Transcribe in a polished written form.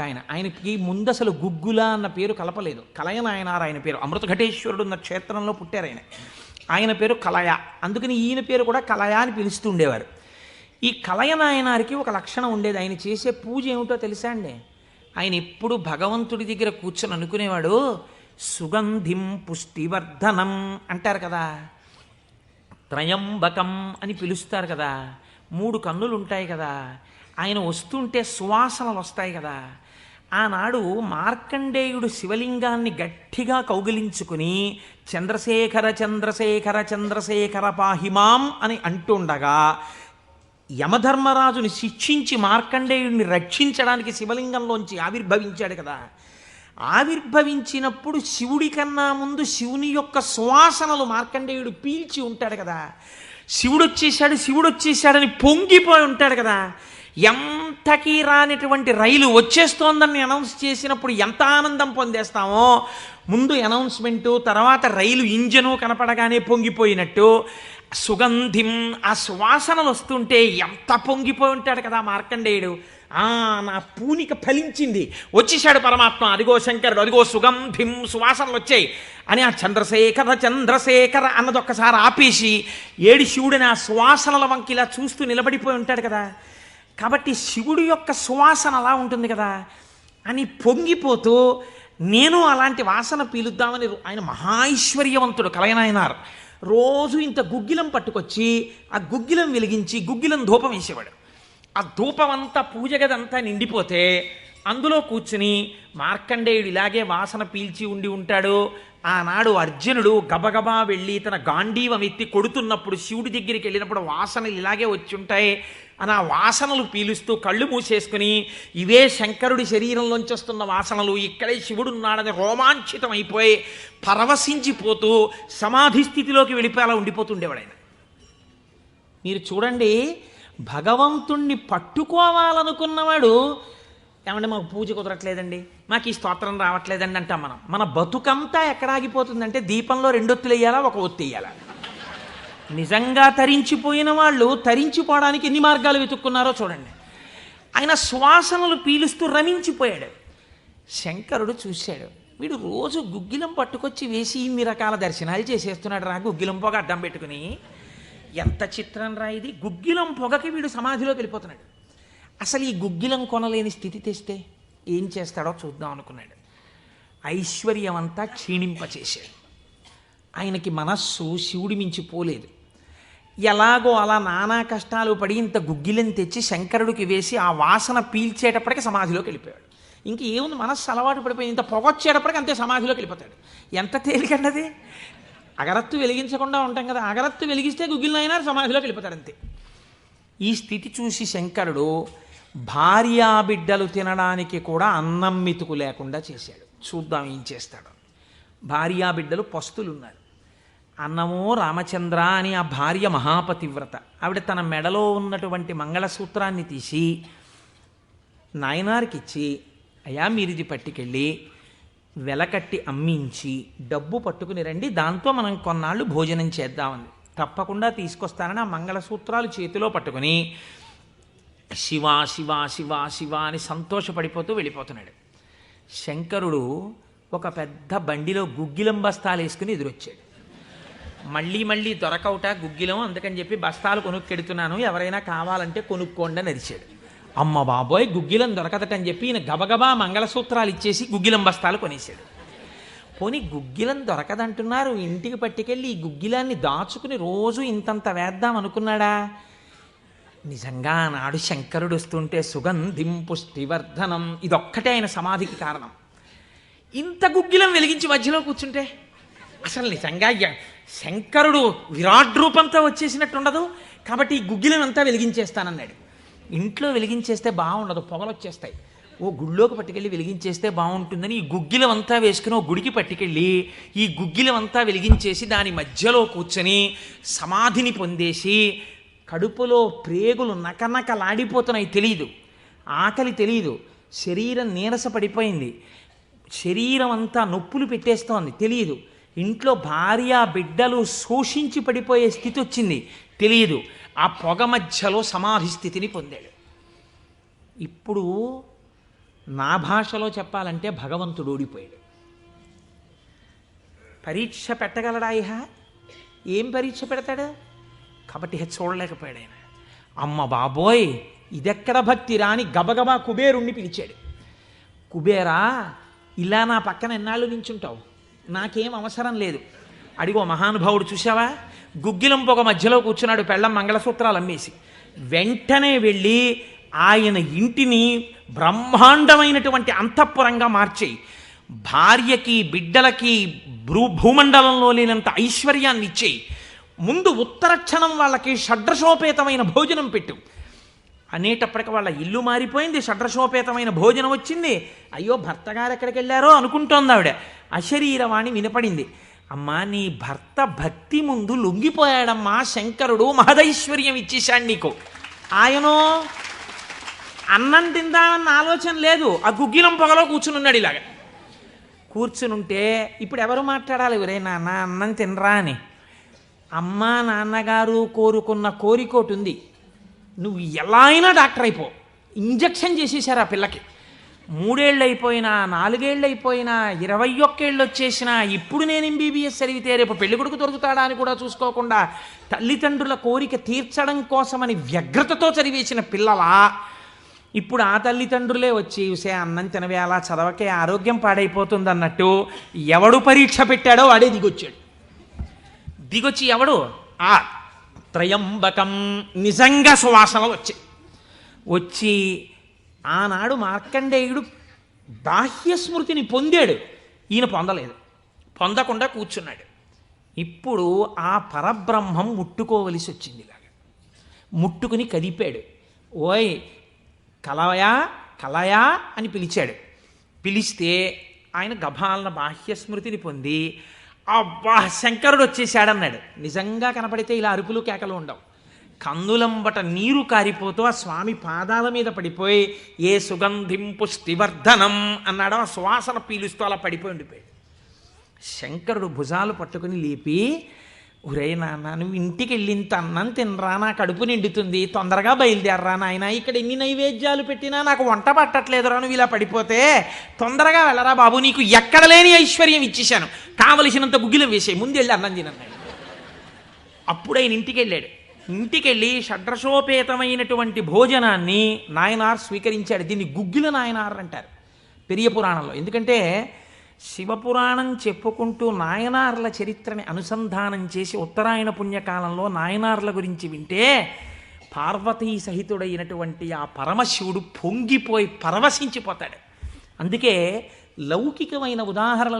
ఆయనకి ముందు అసలు గుగ్గుల అన్న పేరు కలపలేదు. కలయనాయనారు ఆయన పేరు. అమృతఘటేశ్వరుడు ఉన్న క్షేత్రంలో పుట్టారు ఆయన. ఆయన పేరు కలయ. అందుకని ఈయన పేరు కూడా కలయ అని పిలుస్తూ ఉండేవారు. ఈ కలయనాయనారికి ఒక లక్షణం ఉండేది. ఆయన చేసే పూజ ఏమిటో తెలుసా అండి? ఆయన ఎప్పుడు భగవంతుడి దగ్గర కూర్చొని అనుకునేవాడు, సుగంధిం పుష్టివర్ధనం అంటారు కదా, త్రయంబకం అని పిలుస్తారు కదా, 3 కన్నులు ఉంటాయి కదా, ఆయన వస్తుంటే సువాసనలు వస్తాయి కదా. ఆనాడు మార్కండేయుడు శివలింగాన్ని గట్టిగా కౌగిలించుకుని చంద్రశేఖర చంద్రశేఖర చంద్రశేఖర పాహిమాం అని అంటుండగా యమధర్మరాజుని శిక్షించి మార్కండేయుడిని రక్షించడానికి శివలింగంలోంచి ఆవిర్భవించాడు కదా. ఆవిర్భవించినప్పుడు శివుడి కన్నా ముందు శివుని యొక్క సువాసనలు మార్కండేయుడు పీల్చి ఉంటాడు కదా. శివుడు వచ్చేసాడని పొంగిపోయి ఉంటాడు కదా. ఎంతకీ రానిటువంటి రైలు వచ్చేస్తోందని అనౌన్స్ చేసినప్పుడు ఎంత ఆనందం పొందేస్తామో, ముందు అనౌన్స్మెంటు, తర్వాత రైలు ఇంజను కనపడగానే పొంగిపోయినట్టు సుగంధిం, ఆ సువాసనలు వస్తుంటే ఎంత పొంగిపోయి ఉంటాడు కదా మార్కండేయుడు. నా పూనిక ఫలించింది, వచ్చేసాడు పరమాత్మ, అదిగో శంకరుడు, అదిగో సుగంధిం, సువాసనలు వచ్చాయి అని ఆ చంద్రశేఖర చంద్రశేఖర అన్నది ఒక్కసారి ఆపేసి ఏడి శివుడిని ఆ సువాసనల వంకి ఇలా చూస్తూ నిలబడిపోయి ఉంటాడు కదా. కాబట్టి శివుడి యొక్క సువాసన అలా ఉంటుంది కదా అని పొంగిపోతూ నేను అలాంటి వాసన పీలుద్దామని, ఆయన మహైశ్వర్యవంతుడు కలయనాయనారు. రోజు ఇంత గుగ్గిలం పట్టుకొచ్చి ఆ గుగ్గిలం వెలిగించి గుగ్గిలం ధూపం వేసేవాడు. ఆ ధూపం అంతా పూజ గదంతా నిండిపోతే అందులో కూర్చుని మార్కండేయుడు ఇలాగే వాసన పీల్చి ఉంటాడు. ఆనాడు అర్జునుడు గబగబా వెళ్ళి తన గాంధీవం ఎత్తి కొడుతున్నప్పుడు శివుడి దగ్గరికి వెళ్ళినప్పుడు వాసనలు ఇలాగే వచ్చి ఉంటాయి అని ఆ వాసనలు పీలుస్తూ కళ్ళు మూసేసుకుని ఇవే శంకరుడి శరీరంలోంచి వస్తున్న వాసనలు, ఇక్కడే శివుడున్నాడని రోమాంచితం అయిపోయి పరవశించిపోతూ సమాధి స్థితిలోకి వెళ్ళిపోయేలా ఉండిపోతుండేవాడు ఆయన. మీరు చూడండి, భగవంతుణ్ణి పట్టుకోవాలనుకున్నవాడు, ఏమంటే మాకు పూజ కుదరట్లేదండి, మాకు ఈ స్తోత్రం రావట్లేదండి అంటాం మనం. మన బతుకంతా ఎక్కడ ఆగిపోతుందంటే దీపంలో 2 ఒత్తులు వేయాలా, 1 ఒత్తి వేయాలా. నిజంగా తరించిపోయిన వాళ్ళు తరించిపోవడానికి ఎన్ని మార్గాలు వెతుక్కున్నారో చూడండి. ఆయన సువాసనలు పీలుస్తూ రమించిపోయాడు. శంకరుడు చూశాడు, వీడు రోజు గుగ్గిలం పట్టుకొచ్చి వేసి ఇన్ని రకాల దర్శనాలు చేసేస్తున్నాడు రా, గుగ్గిలం పొగ అడ్డం పెట్టుకుని. ఎంత చిత్రం రా ఇది, గుగ్గిలం పొగకి వీడు సమాధిలోకి వెళ్ళిపోతున్నాడు. అసలు ఈ గుగ్గిలం కొనలేని స్థితి తెస్తే ఏం చేస్తాడో చూద్దాం అనుకున్నాడు. ఐశ్వర్యం అంతా క్షీణింపచేశాడు. ఆయనకి మనస్సు శివుడి మించి పోలేదు. ఎలాగో అలా నానా కష్టాలు పడి ఇంత గుగ్గిలం తెచ్చి శంకరుడికి వేసి ఆ వాసన పీల్చేటప్పటికి సమాధిలోకి వెళ్ళిపోయాడు. ఇంక ఏముంది, మనస్సు అలవాటు పడిపోయింది. ఇంత పొగొచ్చేటప్పటికి అంతే సమాధిలోకి వెళ్ళిపోతాడు. ఎంత తేలికండది. అగరత్తు వెలిగించకుండా ఉంటాం కదా, అగరత్తు వెలిగిస్తే గుగ్గిలం అయినా సమాధిలోకి వెళ్ళిపోతాడు అంతే. ఈ స్థితి చూసి శంకరుడు భార్యాబిడ్డలు తినడానికి కూడా అన్నం మెతుకు లేకుండా చేశాడు. చూద్దాం ఏం చేస్తాడు. భార్యాబిడ్డలు పస్తులున్నారు. అన్నమో రామచంద్ర అని ఆ భార్య మహాపతివ్రత. ఆవిడ తన మెడలో ఉన్నటువంటి మంగళసూత్రాన్ని తీసి నాయనారికి ఇచ్చి, అయ్యా మీరు ఇది పట్టుకెళ్ళి వెలకట్టి అమ్మించి డబ్బు పట్టుకుని రండి, దాంతో మనం కొన్నాళ్ళు భోజనం చేద్దామని. తప్పకుండా తీసుకొస్తానని ఆ మంగళసూత్రాలు చేతిలో పట్టుకుని శివ శివ శివ శివ అని సంతోషపడిపోతూ వెళ్ళిపోతున్నాడు. శంకరుడు ఒక పెద్ద బండిలో గుగ్గిలం బస్తాలు వేసుకుని ఎదురొచ్చాడు. మళ్ళీ దొరకవుట గుగ్గిలం, అందుకని చెప్పి బస్తాలు కొనుక్కెడుతున్నాను, ఎవరైనా కావాలంటే కొనుక్కోండి అని అరిచాడు. అమ్మ బాబోయ్, గుగ్గిలం దొరకదటని చెప్పి ఈయన గబగబా మంగళసూత్రాలు ఇచ్చేసి గుగ్గిలం బస్తాలు కొనేశాడు. పోనీ గుగ్గిలం దొరకదంటున్నారు, ఇంటికి పట్టుకెళ్ళి ఈ గుగ్గిలాన్ని దాచుకుని రోజు ఇంతంత వేద్దాం అనుకున్నాడా? నిజంగా నాడు శంకరుడు వస్తుంటే సుగంధిం పుష్టివర్ధనం, ఇదొక్కటే ఆయన సమాధికి కారణం. ఇంత గుగ్గిలం వెలిగించి మధ్యలో కూర్చుంటే అసలు నిజంగా శంకరుడు విరాట్ రూపంతో వచ్చేసినట్టు ఉండదు. కాబట్టి ఈ గుగ్గిలం అంతా వెలిగించేస్తానన్నాడు. ఇంట్లో వెలిగించేస్తే బాగుండదు, పొగలు వచ్చేస్తాయి. ఓ గుళ్ళోకి పట్టుకెళ్ళి వెలిగించేస్తే బాగుంటుందని ఈ గుగ్గిలం అంతా వేసుకుని ఓ గుడికి పట్టుకెళ్ళి ఈ గుగ్గిలం అంతా వెలిగించేసి దాని మధ్యలో కూర్చొని సమాధిని పొందేసి కడుపులో ప్రేగులు నకనకలాడిపోతున్నాయి, తెలియదు, ఆకలి తెలియదు, శరీరం నీరస పడిపోయింది, శరీరం అంతా నొప్పులు పెట్టేస్తోంది, తెలియదు, ఇంట్లో భార్య బిడ్డలు శోషించి పడిపోయే స్థితి వచ్చింది, తెలియదు. ఆ పొగ మధ్యలో సమాధి స్థితిని పొందాడు. ఇప్పుడు నా భాషలో చెప్పాలంటే భగవంతుడు ఓడిపోయాడు. పరీక్ష పెట్టగలడా ఇహ? ఏం పరీక్ష పెడతాడు? కాబట్టి చూడలేకపోయాడు ఆయన. అమ్మ బాబోయ్, ఇదెక్కడ భక్తి రాని గబగబా కుబేరుణ్ణి పిలిచాడు. కుబేరా, ఇలా నా పక్కన ఎన్నాళ్ళు నించుంటావు? నాకేం అవసరం లేదు. అడిగో మహానుభావుడు చూసావా, గుగ్గిలం పొగ మధ్యలో కూర్చున్నాడు పెళ్ళం మంగళసూత్రాలు అమ్మేసి. వెంటనే వెళ్ళి ఆయన ఇంటిని బ్రహ్మాండమైనటువంటి అంతఃపురంగా మార్చేయి, భార్యకి బిడ్డలకి భూమండలంలో లేనంత ఐశ్వర్యాన్ని ఇచ్చేయి, ముందు ఉత్తరక్షణం వాళ్ళకి షడ్రశోపేతమైన భోజనం పెట్టు అనేటప్పటికి వాళ్ళ ఇల్లు మారిపోయింది, షడ్రశోపేతమైన భోజనం వచ్చింది. అయ్యో భర్త గారు ఎక్కడికి వెళ్ళారో అనుకుంటోంది ఆవిడ. అశరీరవాణి వినపడింది. అమ్మా, నీ భర్త భక్తి ముందు లొంగిపోయాడమ్మా, శంకరుడు మహదైశ్వర్యం ఇచ్చేశాడు నీకు. ఆయనో అన్నం తిందామన్న ఆలోచన లేదు, ఆ గుగ్గిలం పొగలో కూర్చుని ఉన్నాడు. ఇలాగ కూర్చునుంటే ఇప్పుడు ఎవరు మాట్లాడాలి? ఒరే నాన్న అన్నం తినరా అని. అమ్మా నాన్నగారు కోరుకున్న కోరికోటి ఉంది, నువ్వు ఎలా అయినా డాక్టర్ అయిపో. ఇంజక్షన్ చేసేసారు ఆ పిల్లకి. 3 ఏళ్ళు అయిపోయినా, 4 ఏళ్ళు అయిపోయినా, 21 ఏళ్ళు వచ్చేసినా, ఇప్పుడు నేను MBBS చదివితే రేపు పెళ్లి కొడుకు దొరుకుతాడా అని కూడా చూసుకోకుండా తల్లిదండ్రుల కోరిక తీర్చడం కోసమని వ్యగ్రతతో చదివేసిన పిల్లలా ఇప్పుడు ఆ తల్లిదండ్రులే వచ్చి చూసే అన్నం తినవే, అలా చదవకే ఆరోగ్యం పాడైపోతుంది అన్నట్టు ఎవడు పరీక్ష పెట్టాడో వాడే దిగొచ్చాడు. దిగొచ్చి ఎవడు? ఆ త్రయంబకం నిజంగా సువాసనలు వచ్చి ఆనాడు మార్కండేయుడు బాహ్య స్మృతిని పొందాడు, ఈయన పొందలేదు. పొందకుండా కూర్చున్నాడు. ఇప్పుడు ఆ పరబ్రహ్మం ముట్టుకోవలసి వచ్చింది. ఇలాగా ముట్టుకుని కదిపాడు. ఓయ్ కలయా కలయా అని పిలిచాడు. పిలిస్తే ఆయన గభాలన బాహ్య స్మృతిని పొంది అబ్బా శంకరుడు వచ్చేసాడన్నాడు. నిజంగా కనపడితే ఇలా అరుపులు కేకలు ఉండవు. కందులంబట నీరు కారిపోతూ ఆ స్వామి పాదాల మీద పడిపోయి ఏ సుగంధిం పుష్టివర్ధనం అన్నాడు. ఆ సువాసన పీలుస్తూ అలా పడిపోయి ఉండిపోయాడు. శంకరుడు భుజాలు పట్టుకుని లేపి, ఒరే నాన్న, నువ్వు ఇంటికి వెళ్ళింత అన్నం తినరా, నా కడుపు నిండుతుంది, తొందరగా బయలుదేరరా నాయన, ఇక్కడ ఎన్ని నైవేద్యాలు పెట్టినా నాకు వంట పట్టట్లేదురా, నువ్వు ఇలా పడిపోతే తొందరగా వెళ్ళరా బాబు, నీకు ఎక్కడ లేని ఐశ్వర్యం ఇచ్చేశాను, కావలసినంత గుగ్గిలం వేసే, ముందు వెళ్ళి అన్నం తినన్నాడు. అప్పుడు ఆయన ఇంటికి వెళ్ళాడు. ఇంటికెళ్ళి షడ్రశోపేతమైనటువంటి భోజనాన్ని నాయనార్ స్వీకరించాడు. దీన్ని గుగ్గిల నాయనార్ అంటారు పెరియ పురాణంలో. ఎందుకంటే శివపురాణం చెప్పుకుంటూ నాయనార్ల చరిత్రని అనుసంధానం చేసి ఉత్తరాయణ పుణ్యకాలంలో నాయనార్ల గురించి వింటే పార్వతీ సహితుడైనటువంటి ఆ పరమశివుడు పొంగిపోయి పరవశించిపోతాడు. అందుకే లౌకికమైన ఉదాహరణలు